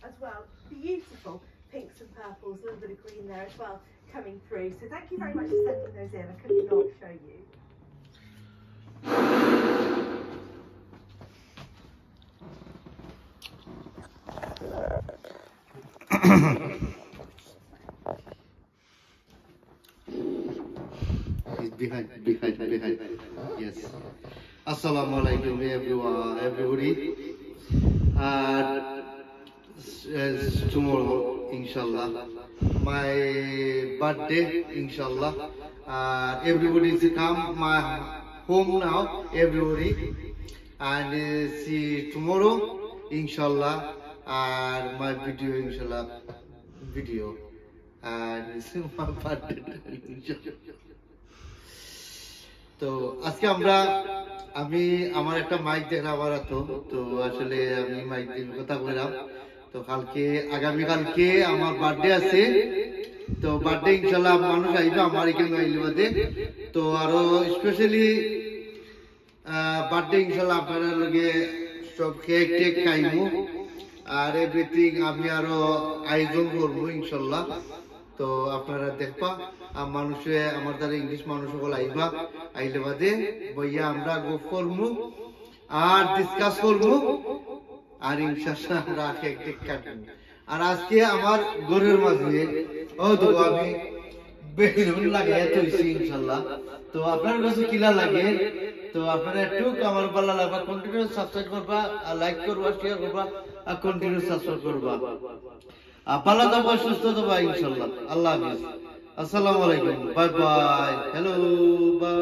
as well. Beautiful pinks and purples, a little bit of green there as well coming through. So thank you very much for sending those in. I could not show you. He's behind. Yes. Assalamu alaikum, everybody. Tomorrow, inshallah, my birthday, inshallah. Everybody is come my home now, everybody, and see tomorrow, inshallah, and my video, inshallah, and see my birthday, inshallah. তো আজকে আমি আমার একটা mic দেখাবার তো আসলে আমি mic দিয়ে কথা বললাম। তো আগামী কালকে আমার বার্থডে আছে। তো বার্থডে ইনশাআল্লাহ মানুষ আইবে আমার এখানে আইলে বাদে। তো আরো স্পেশালি বার্থডে ইনশাআল্লাহ আপনারা লগে সব কেক খাইমু আর এভরিথিং আমি আরো আয়োজন করবো ইনশাআল্লাহ। তো আপনারা দেখবা মানুষে আমার দ্বারা ইংলিশ মানুষ সকল আইলে বাদে বইয়া আমরা গপ করবো আর ডিসকাস করবো আর ইনশাআল্লাহ আমরা কেক কাটবো। আর আজকে আমার ঘরের মাঝে তো আমি বেলুন লাগাই তৈছি ইনশাআল্লাহ। তো আপনার কাছে কিলা লাগে তো আপনারা একটু আমার ভালো লাগবা কন্টিনিউ সাবস্ক্রাইব করবা আর লাইক করবা শেয়ার করবা আর কন্টিনিউ সাবস্ক্রাইব করবা। ভালো থাকবা সুস্থ থাকবা ইনশাআল্লাহ। আল্লাহ হাফেজ। আসসালামু আলাইকুম। Bye bye. হ্যালো। বাই।